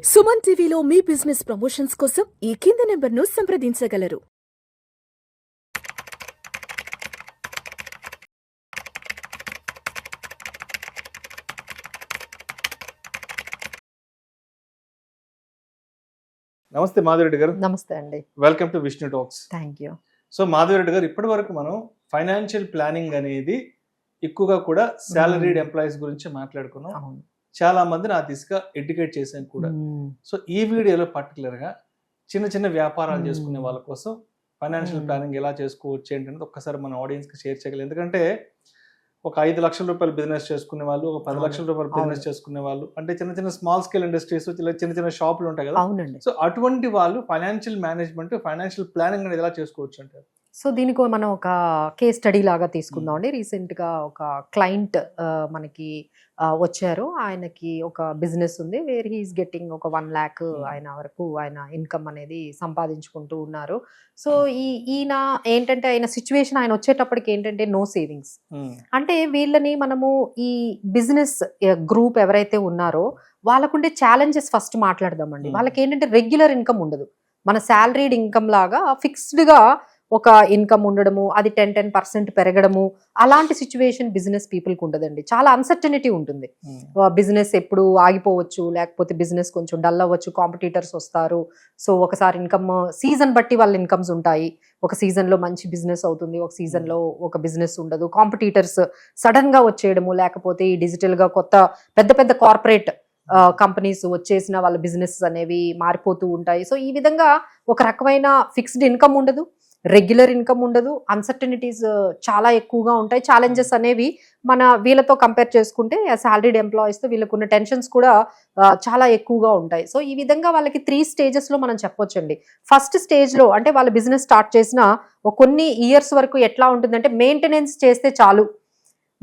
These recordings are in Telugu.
సుమన్ టీవీలో మీ బిజినెస్ ప్రమోషన్స్ కోసం ఈ కింది నెంబర్ను సంప్రదించగలరు. నమస్తే మాధవిరెడ్డి గారు. నమస్తే అండి. Welcome to Vishnu talks. Thank you. So Madhavi Reddy గారు, ఇప్పటి వరకు మనం ఫైనాన్షియల్ ప్లానింగ్ అనేది ఎక్కువగా కూడా సాలరీడ్ ఎంప్లాయీస్ గురించి మాట్లాడుకున్నాం. అవును. చాలా మందిని ఆ దిశగా ఎడ్యుకేట్ చేసాం కూడా. సో ఈ వీడియోలో పర్టికులర్ గా చిన్న చిన్న వ్యాపారాలు చేసుకునే వాళ్ళ కోసం ఫైనాన్షియల్ ప్లానింగ్ ఎలా చేసుకోవచ్చు ఏంటనేది ఒక్కసారి మన ఆడియన్స్ కి షేర్ చేయగలం. ఎందుకంటే ఒక 5 లక్షల రూపాయలు బిజినెస్ చేసుకునే వాళ్ళు, ఒక 10 లక్షల రూపాయలు బిజినెస్ చేసుకునే వాళ్ళు, అంటే చిన్న చిన్న స్మాల్ స్కేల్ ఇండస్ట్రీస్, చిన్న చిన్న షాపులు ఉంటాయి కదా. అవునండి. సో అటువంటి వాళ్ళు ఫైనాన్షియల్ మేనేజ్మెంట్, ఫైనాన్షియల్ ప్లానింగ్ అనేది ఎలా చేసుకోవచ్చు అంటారు? సో దీనికి మనం ఒక కేస్ స్టడీ లాగా తీసుకుందాం అండి. రీసెంట్గా ఒక క్లయింట్ మనకి వచ్చారు. ఆయనకి ఒక బిజినెస్ ఉంది, వేర్ హీఈస్ గెట్టింగ్ ఒక 1 lakh ఆయన వరకు ఆయన ఇన్కమ్ అనేది సంపాదించుకుంటూ ఉన్నారు. సో ఈయన ఏంటంటే ఆయన సిచ్యువేషన్, ఆయన వచ్చేటప్పటికి ఏంటంటే నో సేవింగ్స్. అంటే వీళ్ళని మనము ఈ బిజినెస్ గ్రూప్ ఎవరైతే ఉన్నారో వాళ్ళకుండే ఛాలెంజెస్ ఫస్ట్ మాట్లాడదామండి. వాళ్ళకి ఏంటంటే రెగ్యులర్ ఇన్కమ్ ఉండదు. మన శాలరీడ్ ఇన్కమ్ లాగా ఫిక్స్డ్గా ఒక ఇన్కమ్ ఉండడము, అది 10% పెరగడము, అలాంటి సిచ్యువేషన్ బిజినెస్ పీపుల్కి ఉండదండి. చాలా అన్సర్టనిటీ ఉంటుంది. బిజినెస్ ఎప్పుడు ఆగిపోవచ్చు, లేకపోతే బిజినెస్ కొంచెం డల్ అవ్వచ్చు, కాంపిటీటర్స్ వస్తారు. సో ఒకసారి ఇన్కమ్ సీజన్ బట్టి వాళ్ళ ఇన్కమ్స్ ఉంటాయి. ఒక సీజన్లో మంచి బిజినెస్ అవుతుంది, ఒక సీజన్లో ఒక బిజినెస్ ఉండదు. కాంపిటీటర్స్ సడన్గా వచ్చేయడము, లేకపోతే ఈ డిజిటల్గా కొత్త పెద్ద పెద్ద కార్పొరేట్ కంపెనీస్ వచ్చేసిన వాళ్ళ బిజినెస్ అనేవి మారిపోతూ ఉంటాయి. సో ఈ విధంగా ఒక రకమైన ఫిక్స్డ్ ఇన్కమ్ ఉండదు, రెగ్యులర్ ఇన్కమ్ ఉండదు, అన్సర్టనిటీస్ చాలా ఎక్కువగా ఉంటాయి. ఛాలెంజెస్ అనేవి మన వీళ్ళతో కంపేర్ చేసుకుంటే సాలరీడ్ ఎంప్లాయీస్తో వీళ్ళకున్న టెన్షన్స్ కూడా చాలా ఎక్కువగా ఉంటాయి. సో ఈ విధంగా వాళ్ళకి 3 స్టేజెస్లో మనం చెప్పొచ్చండి. ఫస్ట్ స్టేజ్లో అంటే వాళ్ళ బిజినెస్ స్టార్ట్ చేసిన కొన్ని ఇయర్స్ వరకు ఎట్లా ఉంటుందంటే, మెయింటెనెన్స్ చేస్తే చాలు,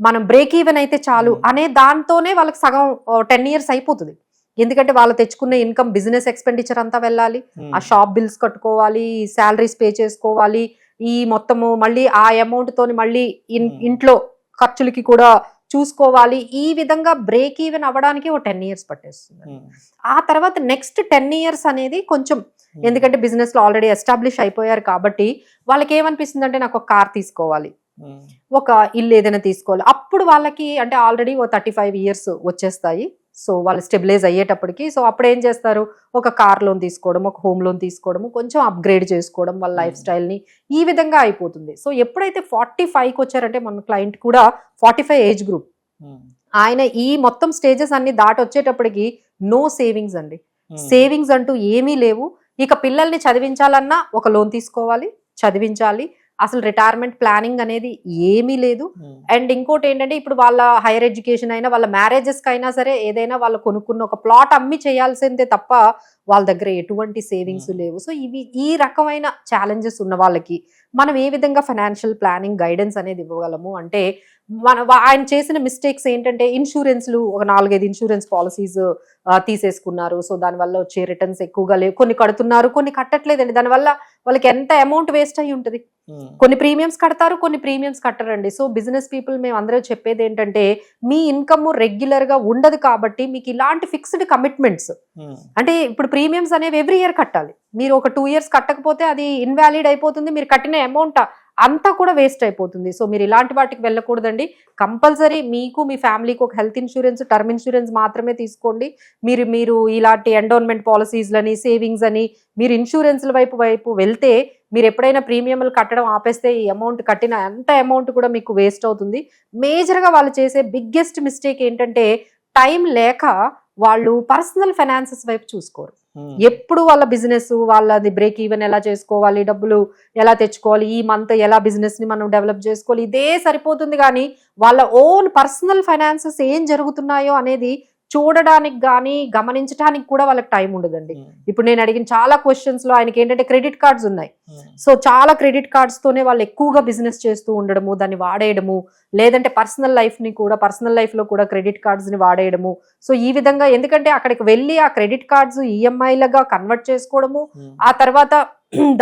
మనం బ్రేక్ ఈవెన్ అయితే చాలు అనే దాంతోనే వాళ్ళకి సగం 10 years అయిపోతుంది. ఎందుకంటే వాళ్ళు తెచ్చుకున్న ఇన్కమ్ బిజినెస్ ఎక్స్పెండిచర్ అంతా వెళ్ళాలి, ఆ షాప్ బిల్స్ కట్టుకోవాలి, శాలరీస్ పే చేసుకోవాలి, ఈ మొత్తము మళ్ళీ ఆ అమౌంట్ తోని మళ్ళీ ఇంట్లో ఖర్చులకి కూడా చూసుకోవాలి. ఈ విధంగా బ్రేక్ ఈవెన్ అవ్వడానికి ఒక 10 years పట్టేస్తుంది. ఆ తర్వాత నెక్స్ట్ 10 years అనేది కొంచెం, ఎందుకంటే బిజినెస్ లో ఆల్రెడీ ఎస్టాబ్లిష్ అయిపోయారు కాబట్టి వాళ్ళకి ఏమనిపిస్తుంది అంటే, నాకు ఒక కార్ తీసుకోవాలి, ఒక ఇల్లు ఏదైనా తీసుకోవాలి. అప్పుడు వాళ్ళకి అంటే ఆల్రెడీ ఓ 35 years వచ్చేస్తాయి. సో వాళ్ళు స్టెబిలైజ్ అయ్యేటప్పటికి, సో అప్పుడు ఏం చేస్తారు, ఒక కార్ లోన్ తీసుకోవడం, ఒక హోమ్ లోన్ తీసుకోవడం, కొంచెం అప్గ్రేడ్ చేసుకోవడం వాళ్ళ లైఫ్ స్టైల్ని, ఈ విధంగా అయిపోతుంది. సో ఎప్పుడైతే 45కి వచ్చారంటే, మన క్లయింట్ కూడా 45 ఏజ్ గ్రూప్, ఆయన ఈ మొత్తం స్టేజెస్ అన్ని దాటి వచ్చేటప్పటికి నో సేవింగ్స్ అండి. సేవింగ్స్ అంటూ ఏమీ లేవు. ఇక పిల్లల్ని చదివించాలన్నా ఒక లోన్ తీసుకోవాలి, చదివించాలి. అసలు రిటైర్మెంట్ ప్లానింగ్ అనేది ఏమీ లేదు. అండ్ ఇంకోటి ఏంటంటే, ఇప్పుడు వాళ్ళ హైయర్ ఎడ్యుకేషన్ అయినా, వాళ్ళ మ్యారేజెస్కి అయినా సరే, ఏదైనా వాళ్ళు కొనుక్కున్న ఒక ప్లాట్ అమ్మి చేయాల్సిందే తప్ప వాళ్ళ దగ్గర ఎటువంటి సేవింగ్స్ లేవు. సో ఈ రకమైన ఛాలెంజెస్ ఉన్న వాళ్ళకి మనం ఏ విధంగా ఫైనాన్షియల్ ప్లానింగ్ గైడెన్స్ అనేది ఇవ్వగలము అంటే, ఆయన చేసిన మిస్టేక్స్ ఏంటంటే, ఇన్సూరెన్స్లు ఒక 4-5 ఇన్సూరెన్స్ పాలసీస్ తీసేసుకున్నారు. సో దానివల్ల వచ్చే రిటర్న్స్ ఎక్కువగా లేవు. కొన్ని కడుతున్నారు, కొన్ని కట్టట్లేదండి. దానివల్ల వాళ్ళకి ఎంత అమౌంట్ వేస్ట్ అయ్యి ఉంటుంది. కొన్ని ప్రీమియమ్స్ కడతారు, కొన్ని ప్రీమియమ్స్ కట్టరండి. సో బిజినెస్ పీపుల్ మేము అందరూ చెప్పేది ఏంటంటే, మీ ఇన్కమ్ రెగ్యులర్ గా ఉండదు కాబట్టి మీకు ఇలాంటి ఫిక్స్డ్ కమిట్మెంట్స్, అంటే ఇప్పుడు ప్రీమియమ్స్ అనేవి ఎవ్రీ ఇయర్ కట్టాలి. మీరు ఒక 2 years కట్టకపోతే అది ఇన్వాలిడ్ అయిపోతుంది, మీరు కట్టిన అమౌంట్ అంతా కూడా వేస్ట్ అయిపోతుంది. సో మీరు ఇలాంటి వాటికి వెళ్ళకూడదండి. కంపల్సరీ మీకు మీ ఫ్యామిలీకి ఒక హెల్త్ ఇన్సూరెన్స్, టర్మ్ ఇన్సూరెన్స్ మాత్రమే తీసుకోండి. మీరు ఇలాంటి ఎండోన్మెంట్ పాలసీస్లని, సేవింగ్స్ అని మీరు ఇన్సూరెన్స్ల వైపు వెళ్తే, మీరు ఎప్పుడైనా ప్రీమియంలు కట్టడం ఆపేస్తే ఈ అమౌంట్ కట్టిన ఎంత అమౌంట్ కూడా మీకు వేస్ట్ అవుతుంది. మేజర్గా వాళ్ళు చేసే బిగ్గెస్ట్ మిస్టేక్ ఏంటంటే, టైం లేక వాళ్ళు పర్సనల్ ఫైనాన్సెస్ వైపు చూసుకోరు. ఎప్పుడు వాళ్ళ బిజినెస్, వాళ్ళది బ్రేక్ ఈవెన్ ఎలా చేసుకోవాలి, డబ్బులు ఎలా తెచ్చుకోవాలి, ఈ మంత్ ఎలా బిజినెస్ ని మనం డెవలప్ చేసుకోవాలి, ఇదే సరిపోతుంది. కానీ వాళ్ళ ఓన్ పర్సనల్ ఫైనాన్సెస్ ఏం జరుగుతున్నాయో అనేది చూడడానికి కానీ గమనించడానికి కూడా వాళ్ళకి టైం ఉండదండి. ఇప్పుడు నేను అడిగిన చాలా క్వశ్చన్స్ లో ఆయనకి ఏంటంటే క్రెడిట్ కార్డ్స్ ఉన్నాయి. సో చాలా క్రెడిట్ కార్డ్స్ తోనే వాళ్ళు ఎక్కువగా బిజినెస్ చేస్తూ ఉండడము, దాన్ని వాడేయడము, లేదంటే పర్సనల్ లైఫ్ లో కూడా క్రెడిట్ కార్డ్స్ ని వాడేయడము. సో ఈ విధంగా, ఎందుకంటే అక్కడికి వెళ్ళి ఆ క్రెడిట్ కార్డ్స్ ఈఎంఐలుగా కన్వర్ట్ చేసుకోవడము, ఆ తర్వాత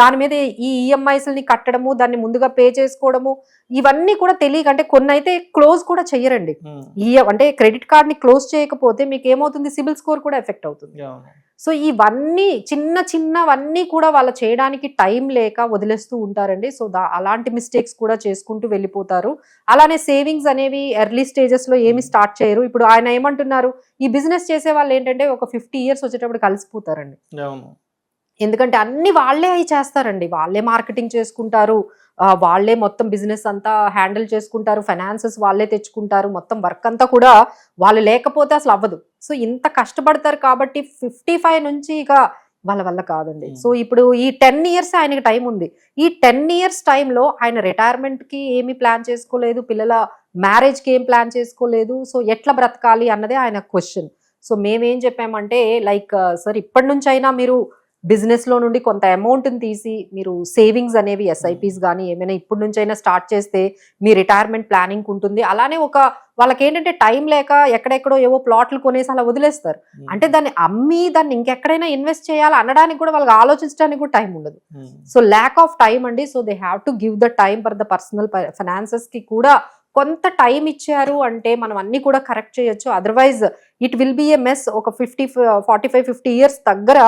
దాని మీద ఈ ఈఎంఐస్ని కట్టడము, దాన్ని ముందుగా పే చేసుకోవడము, ఇవన్నీ కూడా తెలియక, అంటే కొన్ని అయితే క్లోజ్ కూడా చెయ్యరండి. అంటే క్రెడిట్ కార్డ్ని క్లోజ్ చేయకపోతే మీకు ఏమవుతుంది, సిబిల్ స్కోర్ కూడా ఎఫెక్ట్ అవుతుంది. సో ఇవన్నీ చిన్నవన్నీ కూడా వాళ్ళు చేయడానికి టైం లేక వదిలేస్తూ ఉంటారండి. సో అలాంటి మిస్టేక్స్ కూడా చేసుకుంటూ వెళ్ళిపోతారు. అలానే సేవింగ్స్ అనేవి ఎర్లీ స్టేజెస్లో ఏమి స్టార్ట్ చేయరు. ఇప్పుడు ఆయన ఏమంటున్నారు, ఈ బిజినెస్ చేసే వాళ్ళు ఏంటంటే ఒక 50 years వచ్చేటప్పుడు కలిసిపోతారండి. ఎందుకంటే అన్ని వాళ్ళే అవి చేస్తారండి, వాళ్ళే మార్కెటింగ్ చేసుకుంటారు, వాళ్ళే మొత్తం బిజినెస్ అంతా హ్యాండిల్ చేసుకుంటారు, ఫైనాన్సెస్ వాళ్ళే తెచ్చుకుంటారు, మొత్తం వర్క్ అంతా కూడా వాళ్ళు లేకపోతే అసలు అవ్వదు. సో ఇంత కష్టపడతారు కాబట్టి 55 నుంచి ఇక వాళ్ళ వల్ల కాదండి. సో ఇప్పుడు ఈ 10 years ఆయనకి టైం ఉంది. ఈ 10 years టైంలో ఆయన రిటైర్మెంట్కి ఏమీ ప్లాన్ చేసుకోలేదు, పిల్లల మ్యారేజ్కి ఏం ప్లాన్ చేసుకోలేదు. సో ఎట్లా బ్రతకాలి అన్నదే ఆయన క్వశ్చన్. సో మేమేం చెప్పామంటే, లైక్ సార్, ఇప్పటి నుంచి అయినా మీరు బిజినెస్లో నుండి కొంత అమౌంట్ని తీసి మీరు సేవింగ్స్ అనేవి ఎస్ఐపీస్ కానీ ఏమైనా ఇప్పటి నుంచి అయినా స్టార్ట్ చేస్తే మీ రిటైర్మెంట్ ప్లానింగ్ ఉంటుంది. అలానే వాళ్ళకి ఏంటంటే టైం లేక ఎక్కడెక్కడో ఏవో ప్లాట్లు కొనేసి అలా వదిలేస్తారు. అంటే దాన్ని అమ్మి దాన్ని ఇంకెక్కడైనా ఇన్వెస్ట్ చేయాలి అనడానికి కూడా వాళ్ళకి ఆలోచించడానికి కూడా టైం ఉండదు. సో ల్యాక్ ఆఫ్ టైం అండి. So they have to give the time for the personal ఫైనాన్సెస్కి కూడా కొంత టైం ఇచ్చారు అంటే మనం అన్ని కూడా కరెక్ట్ చేయొచ్చు. Otherwise it will be A mess. ఒక 45-50 years దగ్గర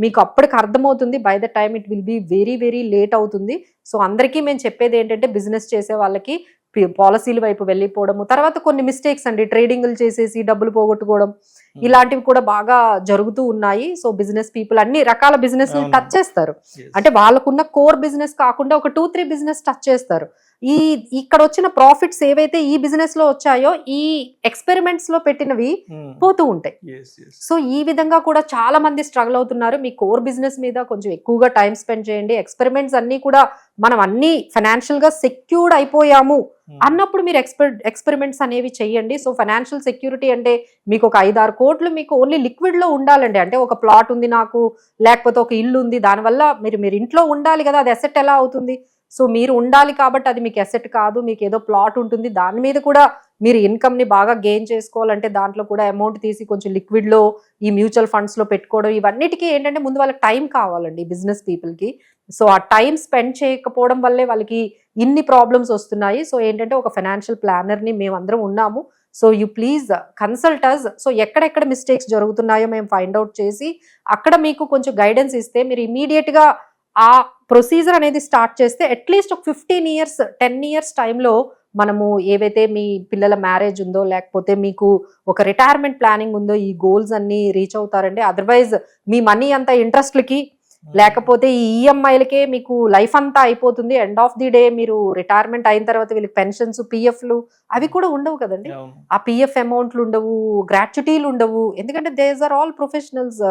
మీకు అప్పటికి అర్థమవుతుంది. By the time it will be very very late అవుతుంది. సో అందరికీ మేము చెప్పేది ఏంటంటే, బిజినెస్ చేసే వాళ్ళకి పాలసీల వైపు వెళ్ళిపోవడము, తర్వాత కొన్ని మిస్టేక్స్ అండి, ట్రేడింగ్లు చేసేసి డబ్బులు పోగొట్టుకోవడం, ఇలాంటివి కూడా బాగా జరుగుతూ ఉన్నాయి. సో బిజినెస్ పీపుల్ అన్ని రకాల బిజినెస్ టచ్ చేస్తారు. అంటే వాళ్ళకున్న కోర్ బిజినెస్ కాకుండా ఒక 2-3 బిజినెస్ టచ్ చేస్తారు. ఇక్కడ వచ్చిన ప్రాఫిట్స్ ఏవైతే ఈ బిజినెస్ లో వచ్చాయో ఈ ఎక్స్పెరిమెంట్స్ లో పెట్టినవి పోతూ ఉంటాయి. సో ఈ విధంగా కూడా చాలా మంది స్ట్రగుల్ అవుతున్నారు. మీ కోర్ బిజినెస్ మీద కొంచెం ఎక్కువగా టైం స్పెండ్ చేయండి. ఎక్స్పెరిమెంట్స్ అన్ని కూడా మనం అన్ని ఫైనాన్షియల్ గా సెక్యూర్డ్ అయిపోయాము అన్నప్పుడు మీరు ఎక్స్పెరిమెంట్స్ అనేవి చెయ్యండి. సో ఫైనాన్షియల్ సెక్యూరిటీ అంటే మీకు ఒక 5-6 కోట్లు మీకు ఓన్లీ లిక్విడ్ లో ఉండాలండి. అంటే ఒక ప్లాట్ ఉంది నాకు, లేకపోతే ఒక ఇల్లు ఉంది, దానివల్ల మీరు ఇంట్లో ఉండాలి కదా, అది అసెట్ ఎలా అవుతుంది? సో మీరు ఉండాలి కాబట్టి అది మీకు అసెట్ కాదు. మీకు ఏదో ప్లాట్ ఉంటుంది, దాని మీద కూడా మీరు ఇన్కమ్ని బాగా గెయిన్ చేసుకోవాలంటే దాంట్లో కూడా అమౌంట్ తీసి కొంచెం లిక్విడ్లో ఈ మ్యూచువల్ ఫండ్స్లో పెట్టుకోవడం, ఇవన్నిటికీ ఏంటంటే ముందు వాళ్ళకి టైం కావాలండి బిజినెస్ పీపుల్కి. సో ఆ టైం స్పెండ్ చేయకపోవడం వల్లే వాళ్ళకి ఇన్ని ప్రాబ్లమ్స్ వస్తున్నాయి. సో ఏంటంటే ఒక ఫైనాన్షియల్ ప్లానర్ని మేమందరం ఉన్నాము. So you please consult us. So ఎక్కడెక్కడ మిస్టేక్స్ జరుగుతున్నాయో మేము ఫైండ్ అవుట్ చేసి అక్కడ మీకు కొంచెం గైడెన్స్ ఇస్తే మీరు ఇమీడియట్గా ఆ ప్రొసీజర్ అనేది స్టార్ట్ చేస్తే అట్లీస్ట్ ఒక 15 years 10 years టైంలో మనము ఏవైతే మీ పిల్లల మ్యారేజ్ ఉందో, లేకపోతే మీకు ఒక రిటైర్మెంట్ ప్లానింగ్ ఉందో, ఈ గోల్స్ అన్ని రీచ్ అవుతారండి. అదర్వైజ్ మీ మనీ అంతా ఇంట్రెస్ట్లకి లేకపోతే ఈ ఈఎంఐలకే మీకు లైఫ్ అంతా అయిపోతుంది. ఎండ్ ఆఫ్ ది డే మీరు రిటైర్మెంట్ అయిన తర్వాత వీళ్ళకి పెన్షన్స్, పిఎఫ్లు అవి కూడా ఉండవు కదండి. ఆ పిఎఫ్ అమౌంట్లు ఉండవు, గ్రాట్యుటీలు ఉండవు. ఎందుకంటే దేస్ ఆర్ ఆల్ ప్రొఫెషనల్స్,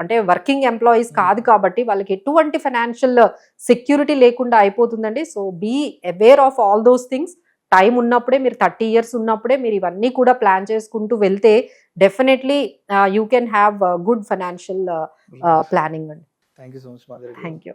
అంటే వర్కింగ్ ఎంప్లాయీస్ కాదు కాబట్టి వాళ్ళకి ఎటువంటి ఫైనాన్షియల్ సెక్యూరిటీ లేకుండా అయిపోతుందండి. So be aware of all those things. Time ఉన్నప్పుడే, మీరు 30 years ఉన్నప్పుడే మీరు ఇవన్నీ కూడా ప్లాన్ చేసుకుంటూ వెళ్తే definitely you can have good financial planning అండి. Thank you so much. Thank you.